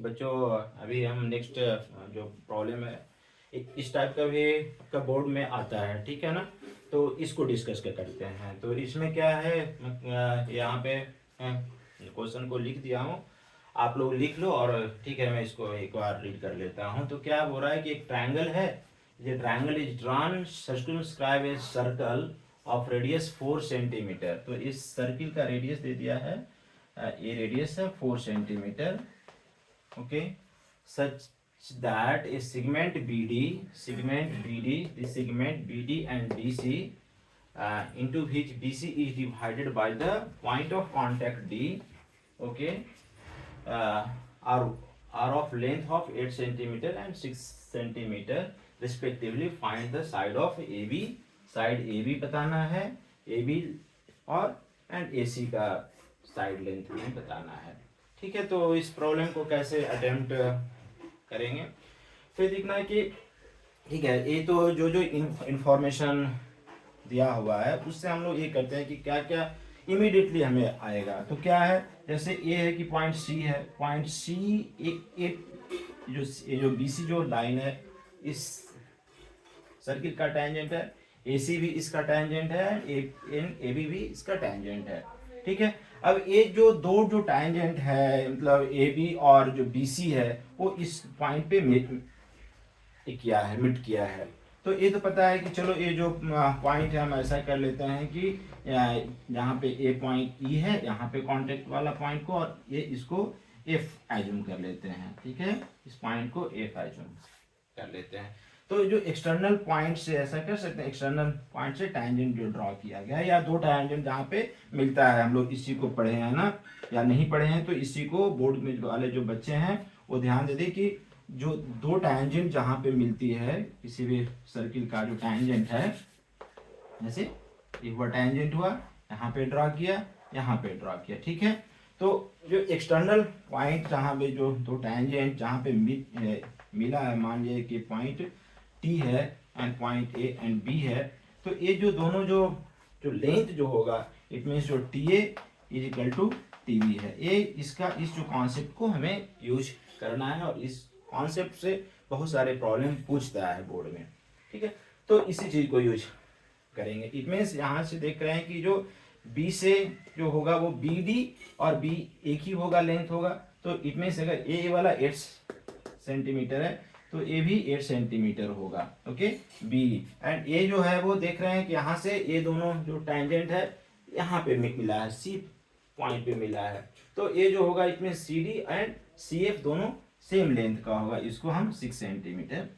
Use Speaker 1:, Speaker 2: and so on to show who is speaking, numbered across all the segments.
Speaker 1: बच्चों अभी हम नेक्स्ट जो प्रॉब्लम है इस टाइप का भी आपका बोर्ड में आता है, ठीक है ना। तो इसको डिस्कस करते हैं। तो इसमें क्या है, यहाँ पे क्वेश्चन को लिख दिया हूँ, आप लोग लिख लो और ठीक है, मैं इसको एक बार रीड कर लेता हूँ। तो क्या हो रहा है कि एक ट्रायंगल है, ये triangle is drawn circumscribe a circle of radius 4 centimetre. तो इस सर्किल का रेडियस दे दिया है, ये रेडियस है 4 centimetre, okay. Such that a segment BD, the segment BD and DC, into which BC is divided by the point of contact D, okay, are of length of 8 centimeter and 6 centimeter respectively. Find the side of AB, side AB बताना है, AB और and AC का side length हमें बताना है, ठीक है। तो इस प्रॉब्लम को कैसे अटेम्प्ट करेंगे, फिर देखना है कि ठीक है, ये तो जो जो इंफॉर्मेशन दिया हुआ है उससे हम लोग ये करते हैं कि क्या क्या इमीडिएटली हमें आएगा। तो क्या है, जैसे ये है कि पॉइंट सी है, पॉइंट सी एक जो बीसी जो लाइन है इस सर्किल का टेंजेंट है, एसी भी इसका टेंजेंट है, एबी भी इसका टेंजेंट है, ठीक है। अब ये जो दो जो टेंजेंट है, मतलब ए बी और जो बी सी है, वो इस पॉइंट पे किया है, मिट किया है। तो ये तो पता है कि चलो ये जो पॉइंट है हम ऐसा कर लेते हैं कि यहाँ पे ए पॉइंट ई है, यहाँ पे कांटेक्ट वाला पॉइंट को, और ये इसको एफ एज्यूम कर लेते हैं, ठीक है। इस पॉइंट को एफ एज्यूम कर लेते हैं। तो जो एक्सटर्नल पॉइंट से ऐसा कर सकते हैं, एक्सटर्नल पॉइंट से टैंजेंट जो ड्रॉ किया गया है, या दो टैंजेंट जहाँ पे मिलता है, हम लोग इसी को पढ़े हैं ना, या नहीं पढ़े हैं तो इसी को बोर्ड में वाले जो बच्चे हैं वो ध्यान दे दें कि जो दो टैंजेंट जहाँ पे मिलती है किसी भी सर्किल का जो टैंजेंट है, जैसे एक बार टैंजेंट हुआ, यहाँ पे ड्रॉ किया, यहाँ पे ड्रॉ किया, ठीक है। तो जो एक्सटर्नल पॉइंट जहाँ पे जो दो टैंजेंट जहाँ पे मिला है, मान लिया कि पॉइंट टी है and point A and B है, तो ये जो दोनों जो जो लेंथ जो होगा, इट मीन्स जो T A is equal to T B है। ये इसका इस जो कॉन्सेप्ट को हमें यूज करना है, और इस कॉन्सेप्ट से बहुत सारे प्रॉब्लम पूछता है बोर्ड में, ठीक है। तो इसी चीज को यूज करेंगे। इट मीन्स यहाँ से देख रहे हैं कि जो बी से जो होगा वो बी डी और बी एक ही होगा, लेंथ होगा। तो इट मीन्स अगर ए वाला 8 सेंटीमीटर है तो ए भी 8 सेंटीमीटर होगा, ओके। बी एंड ए जो है वो देख रहे हैं कि यहाँ से ये दोनों जो टैंजेंट है यहाँ पे मिला है, सी पॉइंट पे मिला है। तो ये जो होगा it means C D and C F दोनों सेम लेंथ का होगा, इसको हम 6 सेंटीमीटर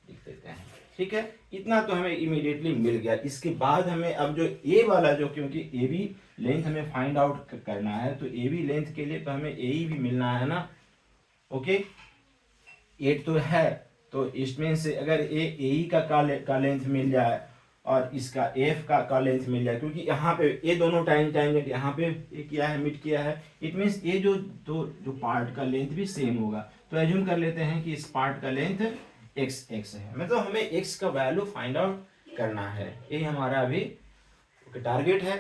Speaker 1: लिख देते हैं, ठीक है। इतना तो हमें इमीडिएटली मिल गया। इसके बाद हमें अब जो ए वाला जो, क्योंकि ए बी लेंथ हमें फाइंड आउट करना है, तो ए बी लेंथ के लिए तो हमें ए ई भी मिलना है ना, ओके। 8 तो है, तो इसमें से अगर ए ई का लेंथ मिल जाए और इसका एफ का लेंथ मिल जाए, क्योंकि यहाँ पे ये दोनों टैंजेंट यहाँ पे किया है, मिट किया है, इट मीन्स ये जो जो पार्ट का लेंथ भी सेम होगा। तो एज्यूम कर लेते हैं कि इस पार्ट का लेंथ एक्स है, मतलब हमें एक्स का वैल्यू फाइंड आउट करना है, ये हमारा अभी टारगेट है।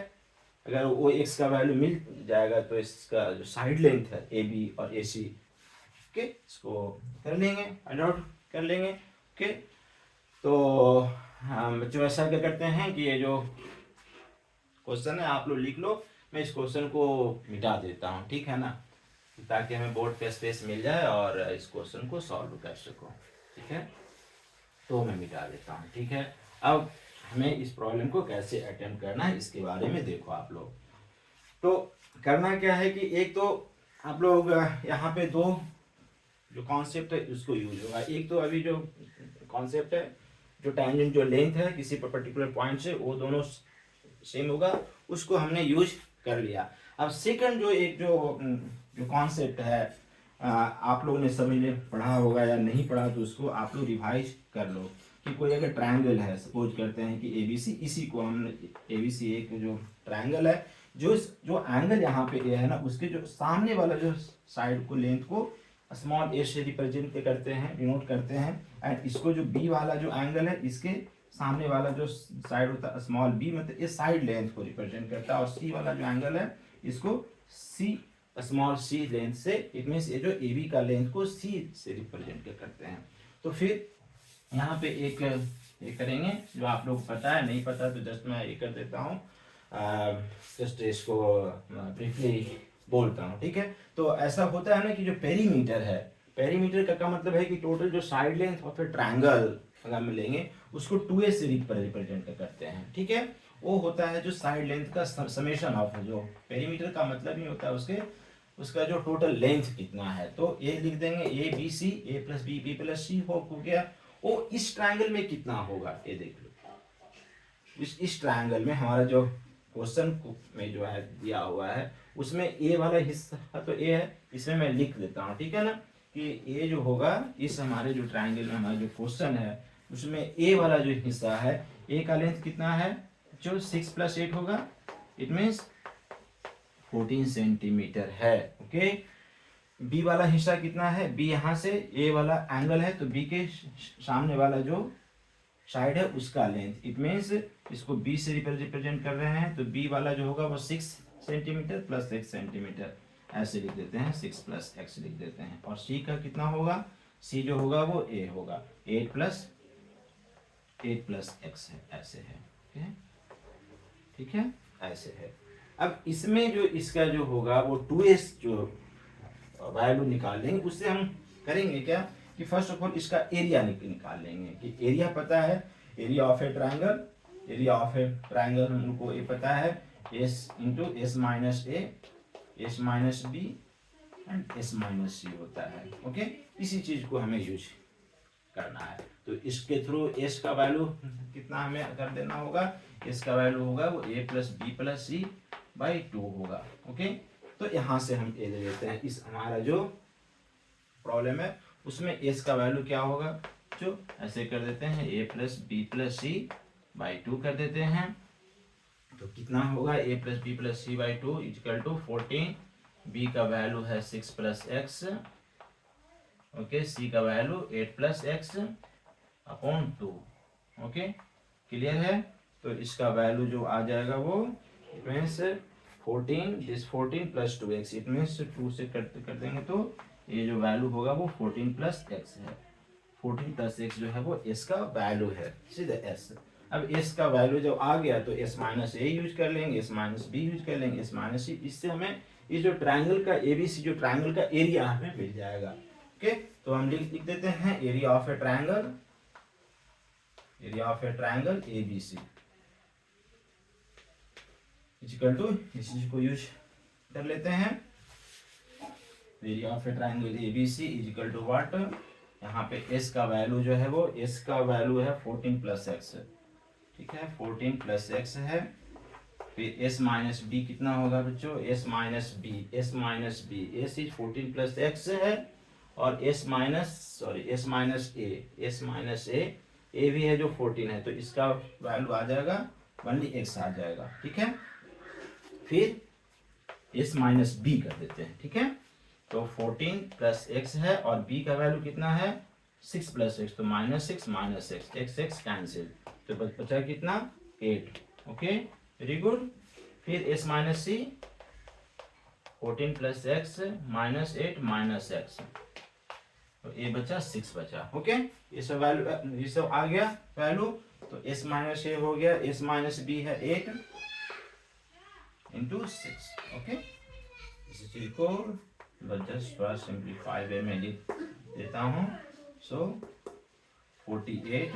Speaker 1: अगर वो एक्स का वैल्यू मिल जाएगा तो इसका जो साइड लेंथ है ए बी और ए सी, ओके, इसको कर लेंगे, फाइंड आउट कर लेंगे, ओके। तो हम बच्चों ऐसा क्या करते हैं कि ये जो क्वेश्चन है आप लोग लिख लो, मैं इस क्वेश्चन को मिटा देता हूँ, ठीक है ना, ताकि हमें बोर्ड पे स्पेस मिल जाए और इस क्वेश्चन को सॉल्व कर सको, ठीक है। तो मैं मिटा देता हूँ, ठीक है। अब हमें इस प्रॉब्लम को कैसे अटेम्प्ट करना है इसके बारे में देखो आप लोग। तो करना क्या है कि एक तो आप लोग यहाँ पे दो जो कॉन्सेप्ट है उसको यूज होगा। एक तो अभी जो कॉन्सेप्ट है, जो टैंजेंट जो लेंथ है किसी पर्टिकुलर पॉइंट से वो दोनों सेम होगा, उसको हमने यूज कर लिया। अब सेकंड जो एक जो कॉन्सेप्ट है, आप लोगों ने सभी ने पढ़ा होगा या नहीं पढ़ा तो उसको आप लोग रिवाइज कर लो कि कोई अगर ट्रायंगल है, सपोज करते हैं कि एबीसी, इसी को हमने एबीसी एक जो ट्रायंगल है, जो एंगल यहाँ पे ए है ना, उसके जो सामने वाला जो साइड को लेंथ को स्मॉल ए से रिप्रेजेंट करते हैं, डिनोट करते हैं, एंड इसको जो बी वाला जो एंगल है इसके सामने वाला जो साइड होता है स्मॉल बी, मतलब ये साइड लेंथ को रिप्रेजेंट करता है, और सी वाला जो एंगल है इसको सी स्मॉल सी लेंथ से, इट मीन्स ये जो ए बी का लेंथ को सी से रिप्रेजेंट करते हैं। तो फिर यहाँ पे एक ये करेंगे, जो आप लोग पता है, नहीं पता तो जस्ट मैं ये कर देता हूँ, जस्ट इसको ब्रीफली बोलता हूँ, ठीक है। तो ऐसा होता है ना कि जो पेरीमीटर है, पेरीमीटर का क्या मतलब है कि टोटल जो side length of a triangle अगर हम लेंगे उसको 2a से रिप्रेजेंट करते हैं, ठीक है। वो होता है जो साइड लेंथ का समेशन ऑफ, जो पेरीमीटर का मतलब ही होता है उसका जो टोटल लेंथ कितना है। तो ये लिख देंगे A B C, A plus B, B plus C हो गया। वो इस ट्रायंगल में कितना होगा ये देख लो। इस ट्रायंगल में हमारा जो क्वेश्चन में जो है दिया हुआ है उसमें ए वाला हिस्सा तो ए है, इसमें मैं लिख देता हूँ, ठीक है ना, कि ए जो होगा इस हमारे जो ट्रायंगल में हमारा जो क्वेश्चन है उसमें ए वाला जो हिस्सा है, ए का लेंथ कितना है, जो 6 + 8 होगा, इट मीन्स 14 सेंटीमीटर है, ओके। बी वाला हिस्सा कितना है, बी यहाँ से ए वाला एंगल है तो बी के सामने वाला जो साइड है उसका लेंथ, इट मीन्स इसको बी से रिप्रेजेंट कर रहे हैं, तो बी वाला जो होगा वो 6 सेंटीमीटर प्लस 1 सेंटीमीटर ऐसे लिख देते हैं, 6 + x लिख देते हैं। और सी का कितना होगा, सी जो होगा वो ए होगा, 8 + x है, ऐसे है, ठीक है, ऐसे है। अब इसमें जो इसका जो होगा वो 2s जो वैल्यू निकाल लेंगे, उससे हम करेंगे क्या कि फर्स्ट ऑफ ऑल इसका एरिया निकाल लेंगे, कि एरिया पता है, area of a triangle, area of a triangle हमको ये पता है, s × s - a, s - b and s - c होता है, ओके। इसी चीज को हमें यूज करना है। तो इसके थ्रू s का वैल्यू कितना हमें कर देना होगा, s का वैल्यू होगा वो a + b + c / 2 होगा, ओके। तो यहाँ से हम ए ले लेते हैं, इस हमारा जो प्रॉब्लम है उसमें s का वैल्यू क्या होगा, जो ऐसे कर देते हैं a + b + c / 2 कर देते हैं। तो कितना होगा, a + b + c / 2 = 14, b का वैल्यू है 6 + x, ओके, c का वैल्यू 8 + x / 2, ओके, क्लियर है। तो इसका वैल्यू जो आ जाएगा वो it means 14, this 14 + 2x, it means 2 से कर देंगे तो ये जो वैल्यू होगा वो 14 + x है, 14 + x जो है वो s का वैल्यू है, सीधे s। अब s का वैल्यू जब आ गया तो s - a यूज कर लेंगे, s - b यूज कर लेंगे, s - c, इससे हमें ये जो ट्रायंगल का ABC जो ट्रायंगल का एरिया हमें मिल जाएगा, ओके। तो हम लिख देते हैं area of a triangle, area of a triangle ABC equal to, इस चीज को यूज कर लेते हैं, area of a triangle ABC equal to what, यहाँ पे s का वैल्यू जो है वो s का वैल्यू है 14 + x, ठीक है, 14 + x है। फिर s - b कितना होगा बच्चों, s - b, s is 14 + x है, और s a भी है जो 14 है, तो इसका वैल्यू आ जाएगा ओनली x आ जाएगा, ठीक है। फिर s - b कर देते हैं, ठीक है। तो 14 + x है और b का वैल्यू कितना है 6 + x, तो -6 - x कैंसिल, तो बचा कितना 8, ओके, वेरी गुड। फिर s - c, 14 + x -8 - x, तो ये बचा 6 बचा, ओके। ये सब वैल्यू, ये सब आ गया वैल्यू। तो s - a हो गया, s - b है 8 × 6, ओके। इसी चीज को जस्ट थोड़ा सिंप्लीफाई वे में लिख देता हूँ। सो 48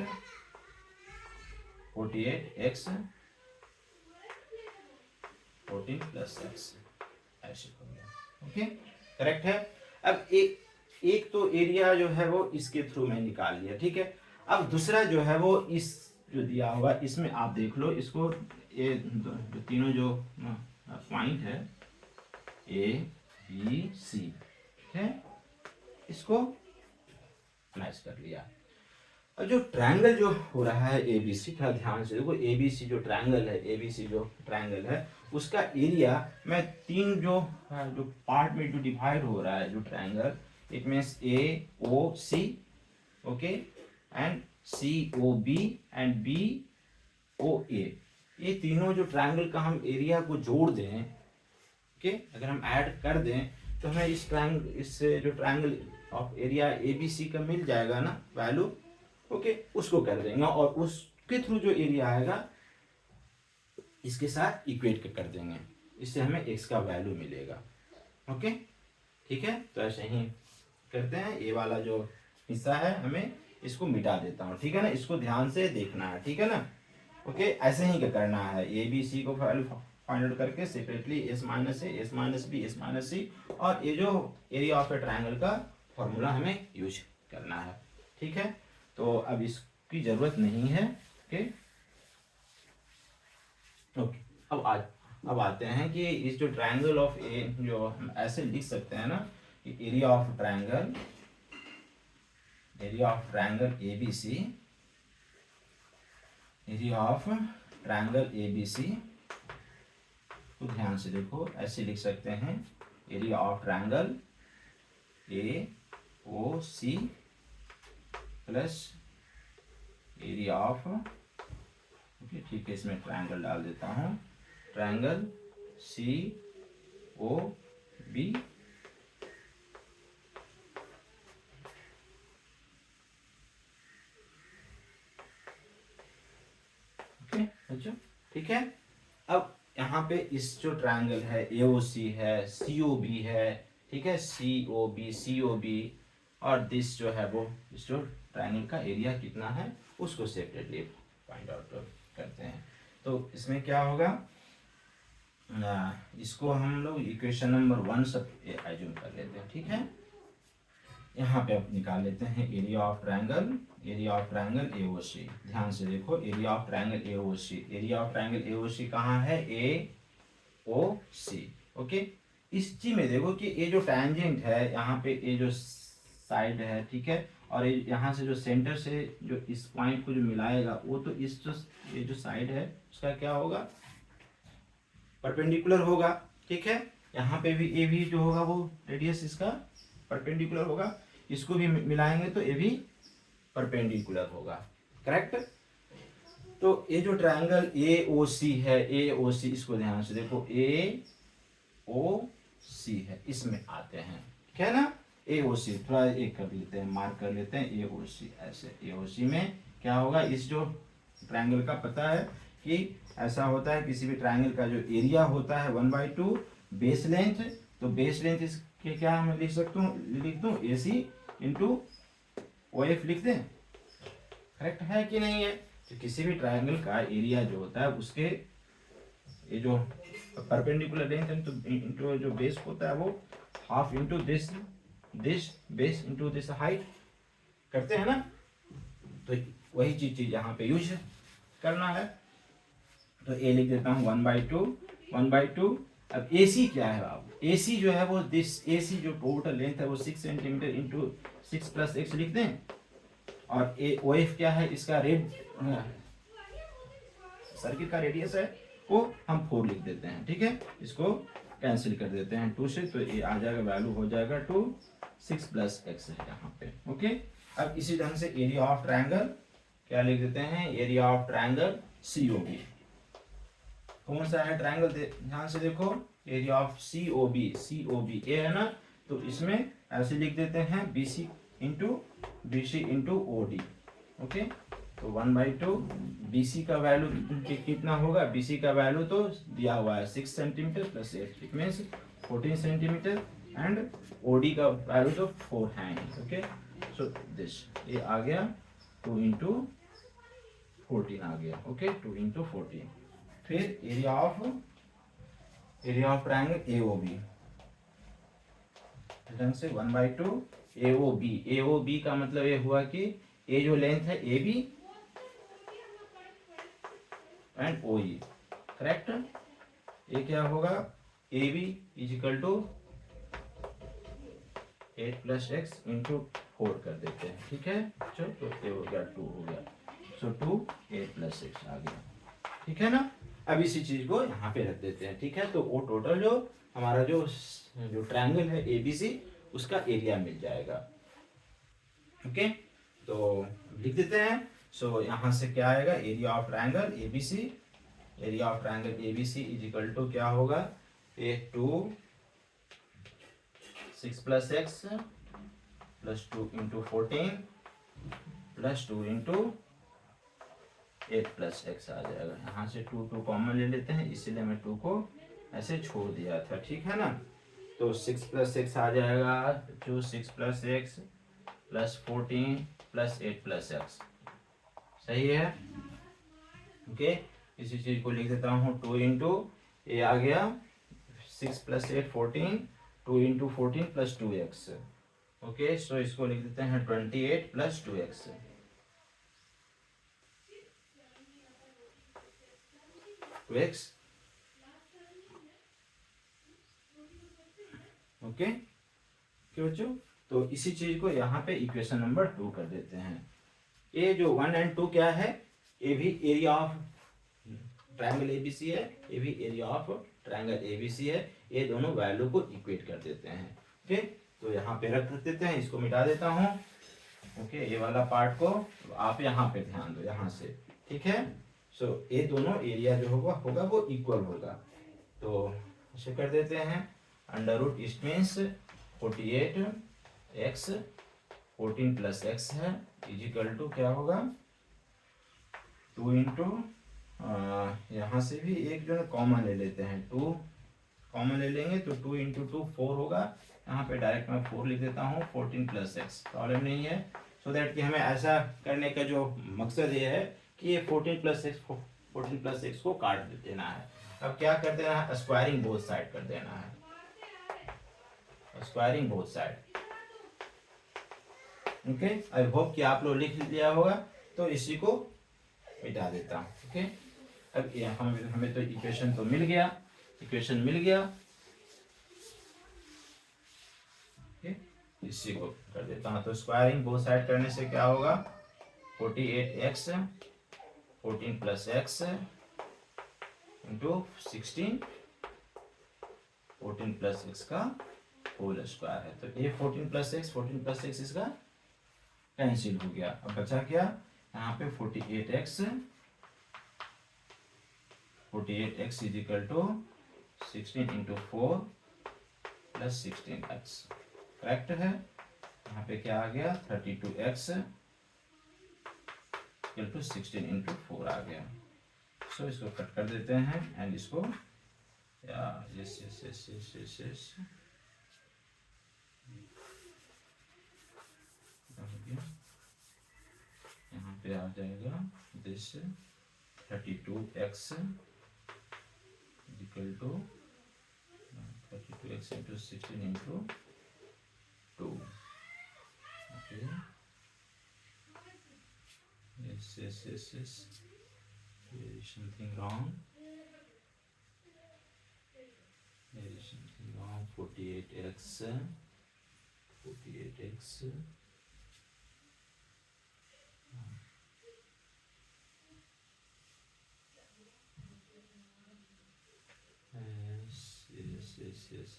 Speaker 1: x 14 + x ऐसे हो गया, ओके, करेक्ट है। अब एक तो एरिया जो है वो इसके थ्रू में निकाल लिया, ठीक है। अब दूसरा जो है वो इस जो दिया हुआ इसमें आप देख लो, इसको ये जो तीनों जो पॉइंट है ABC है, इसको मैच कर लिया। और जो ट्रायंगल जो हो रहा है ABC, थोड़ा ध्यान से देखो, ABC जो ट्रायंगल है, ABC जो ट्रायंगल है उसका एरिया मैं तीन जो पार्ट में जो डिवाइड हो रहा है जो triangle, it means AOC, okay, and COB and BOA, ये तीनों जो ट्रायंगल का हम एरिया को जोड़ दें, ओके, अगर हम ऐड कर दें तो हमें इस जो triangle of area A B C का मिल जाएगा ना वैल्यू। ओके, उसको कर देंगे और उसके थ्रू जो एरिया आएगा इसके साथ इक्वेट कर देंगे, इससे हमें एक्स का वैल्यू मिलेगा। ओके, ठीक है, तो ऐसे ही करते हैं। ये वाला जो हिस्सा है हमें इसको मिटा देता हूँ, ठीक है ना, इसको ध्यान से देखना है, ठीक है ना। ओके, ऐसे ही क्या करना है, ए बी सी को फाइंड आउट करके separately S minus A, S minus B, S minus C, और ये जो एरिया ऑफ ए ट्रायंगल का फॉर्मूला हमें यूज करना है, ठीक है। तो अब इसकी जरूरत नहीं है। ओके ओके, अब आते हैं कि इस जो ट्रायंगल ऑफ ए, जो हम ऐसे लिख सकते हैं ना कि area of triangle A B C, area of triangle A B C को ध्यान से देखो, ऐसे लिख सकते हैं area of triangle A O C plus area of, ठीक है, इसमें ट्रायंगल डाल देता हूँ, triangle C O B okay, अच्छा, ठीक है। अब यहाँ पे इस जो ट्रायंगल है ए ओ सी है, सी ओ बी है, ठीक है, सी ओ बी, और दिस जो है वो इस जो ट्रायंगल का एरिया कितना है उसको सेपरेटली फाइंड आउट करते हैं। तो इसमें क्या होगा, इसको हम लोग इक्वेशन नंबर 1 सब एज्यूम कर लेते हैं, ठीक है। यहाँ पे अब निकाल लेते हैं area of triangle A O सी। ध्यान से देखो, area of triangle A O सी कहाँ है, ए ओ सी। ओके, इस चीज में देखो कि ये जो टैंजेंट है यहाँ पे, ये जो साइड है, ठीक है, और ये यहाँ से जो सेंटर से जो इस पॉइंट को जो मिलाएगा वो तो इस जो ये जो साइड है उसका क्या होगा, परपेंडिकुलर होगा, ठीक है। यहाँ पे भी ये भी जो होगा वो रेडियस इसका परपेंडिकुलर होगा, इसको भी मिलाएंगे तो ये भी परपेंडिकुलर होगा, करेक्ट। तो ये जो ट्रायंगल ए ओ सी है, ए ओ सी, इसको ध्यान से देखो, ए ओ सी है, इसमें आते हैं, ठीक है ना। ए ओ सी थोड़ा एक कर लेते हैं, मार्क कर लेते हैं, ए ओ सी, ऐसे ए ओ सी में क्या होगा, इस जो ट्रायंगल का पता है कि ऐसा होता है, किसी भी ट्रायंगल का जो एरिया होता है 1/2 बेस लेंथ, तो बेस लेंथ इसके क्या मैं लिख दूँ ए सी इंटू ओ एफ लिख दें, करेक्ट है कि नहीं है। तो किसी भी ट्रायंगल का एरिया जो होता है उसके ये जो परपेंडिकुलर लेंथ है तो इंटू जो बेस होता है वो half into this base into this height करते हैं ना। तो वही चीज यहाँ पे यूज करना है। तो ए लिख देता हूँ 1/2। अब ए सी क्या है, अब ए सी जो है वो दिस, ए सी जो टोटल लेंथ है वो 6 सेंटीमीटर इंटू 6 + x लिख दें, और ए ओ एफ क्या है, इसका सर्किट का रेडियस है वो हम 4 लिख देते हैं, ठीक है। इसको कैंसिल कर देते हैं 2 से, तो ये आ जाएगा, वैल्यू हो जाएगा 2, 6 + x है यहाँ पे, ओके। अब इसी ढंग से एरिया ऑफ ट्रायंगल क्या लिख देते हैं, area of triangle C O B. कौन सा है ट्रायंगल, ध्यान से देखो, area of C O B A है ना, तो इसमें ऐसे लिख देते हैं B C into O D, okay. तो 1/2 बी सी का वैल्यू कितना होगा, बी सी का वैल्यू तो दिया हुआ है 6 centimetre + 8, it means 14 centimetre, and O D का वैल्यू तो 4 है, ओके। सो दिस ये आ गया 2 × 14 आ गया, ओके, 2 × 14। फिर area of triangle A O B, ढंग से 1/2 ए ओ बी का मतलब ये हुआ कि ए जो लेंथ है A B and O E, correct. ये क्या होगा, ए बी = 8 + x × 4 कर देते हैं, ठीक है। चलो, तो ये हो गया 2 हो गया, सो 2 8 + 6 आ गया, ठीक है ना। अब इसी चीज को यहाँ पे रख देते हैं, ठीक है। तो वो टोटल जो हमारा जो ट्रायंगल है ABC उसका एरिया मिल जाएगा, ओके। तो लिख देते हैं। सो यहाँ से क्या आएगा, एरिया ऑफ ट्रायंगल ABC = क्या होगा, ये 2 6 plus X plus 2 into 14 plus 2 into 8 plus X आ जाएगा। यहाँ से 2 कॉमन ले लेते हैं, इसीलिए मैं 2 को ऐसे छोड़ दिया था, ठीक है ना। तो 6 प्लस एक्स आ जाएगा, जो 6 plus X plus 14 plus 8 plus x, सही है। ओके, इसी चीज को लिख देता हूँ, 2 इंटू ये आ गया 6 plus 8 14, 2 into 14 plus 2x। Okay, so इसको लिख देते हैं 28 प्लस 2x। ओके क्यों बच्चों, तो इसी चीज को यहाँ पे इक्वेशन नंबर 2 कर देते हैं। ये जो 1 और 2 क्या है, ये भी एरिया ऑफ ट्रायंगल एबीसी है, ये भी एरिया ऑफ ट्रायंगल एबीसी है। ये दोनों वैल्यू को इक्वेट कर देते हैं। ओके, तो यहाँ पे रख देते हैं, इसको मिटा देता हूँ। ओके, ये वाला पार्ट को आप यहाँ पे ध्यान दो, यहाँ से, ठीक है। सो ये दोनों एरिया जो होगा वो इक्वल होगा, तो ऐसे कर देते हैं। Under root it means 48x 14 plus x है इजिकल टू क्या होगा 2 इंटू यहाँ से भी एक जो है कॉमन ले लेते हैं, 2 कॉमन ले लेंगे तो 2 इंटू 2 4 होगा। यहाँ पे डायरेक्ट मैं 4 लिख देता हूँ, 14 प्लस एक्स, प्रॉब्लम नहीं है। सो दैट कि हमें ऐसा करने का जो मकसद ये है कि ये 14 प्लस एक्स को काट देना है। अब क्या कर देना है, स्क्वायरिंग बोथ साइड कर देना है, squaring both side. Okay, I hope कि आप लोग लिख लिया होगा, तो इसी को मिटा देता हूँ। ओके, अब हमें तो इक्वेशन तो मिल गया, इक्वेशन मिल गया। ओके, इसी को कर देता हूँ, तो स्क्वायरिंग बोथ साइड करने से क्या होगा 48x 14 plus x into 16 14 plus x का होल स्क्वायर है। तो ये 14 प्लस एक्स इसका कैंसिल हो गया। अब बचा क्या, यहाँ पे 48x is equal to 16 into 4 plus 16x, correct है। यहाँ पे क्या आ गया 32x इक्वल टू 16 इंटू 4 आ गया। सो इसको कट कर देते हैं एंड इसको यस यहाँ पे आ जाएगा this 32x equal to 32x into 16 into 2। Okay, yes there is something wrong, 48x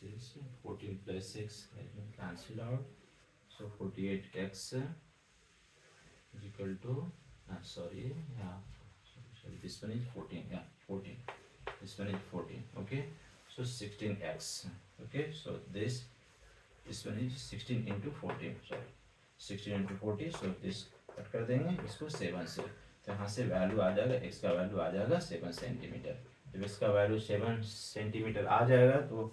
Speaker 1: yes 14 plus 6 let me cancel out, so 48x is equal to sorry this one is 14, 14, this one is 14. Okay, so 16x. Okay, so this one is 16 into 14, sorry 16 into 40, so this cut कर देंगे इसको 7 से, तो यहाँ से value आ जाएगा, x का value आ जाएगा 7 सेंटीमीटर। जब x का वैल्यू 7 सेंटीमीटर आ जाएगा तो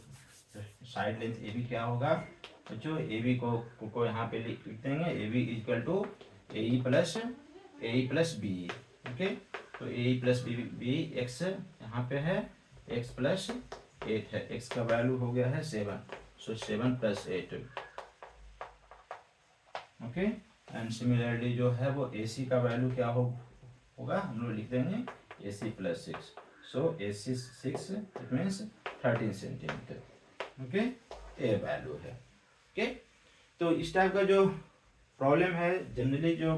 Speaker 1: साइड लेंथ ए बी क्या होगा बच्चों, ए बी को यहाँ पे लिख देंगे, A B equal to A E plus B. Okay, तो A E plus B x यहाँ पे है, एक्स प्लस 8 है, एक्स का वैल्यू हो गया है 7, सो 7 प्लस 8। ओके, एंड सिमिलरली जो है वो ए सी का वैल्यू क्या होगा हम लोग लिख देंगे A C plus 6, so A C 6 it means 13 centimetre. Okay, ये वैल्यू है। ओके, तो इस टाइप का जो प्रॉब्लम है जनरली जो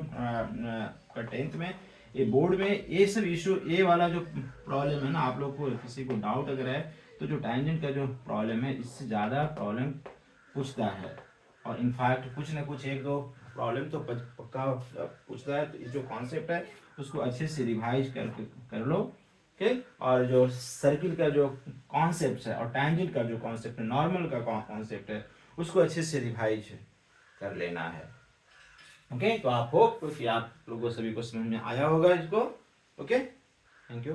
Speaker 1: 10th में ये बोर्ड में ये सब इशू, ये वाला जो प्रॉब्लम है ना, आप लोग को किसी को डाउट अगर है तो जो टेंजेंट का जो प्रॉब्लम है इससे ज़्यादा प्रॉब्लम पूछता है, और इनफैक्ट कुछ ना कुछ एक दो प्रॉब्लम तो पक्का पूछता है। तो जो कॉन्सेप्ट है उसको अच्छे से रिवाइज कर लो, ओके। और जो सर्किल का जो कॉन्सेप्ट है और टैंजेंट का जो कॉन्सेप्ट है, नॉर्मल का कॉन्सेप्ट है, उसको अच्छे से रिवाइज कर लेना है। ओके, तो आप होप कि आप लोगों सभी को समझ में आया होगा इसको। Okay, thank you.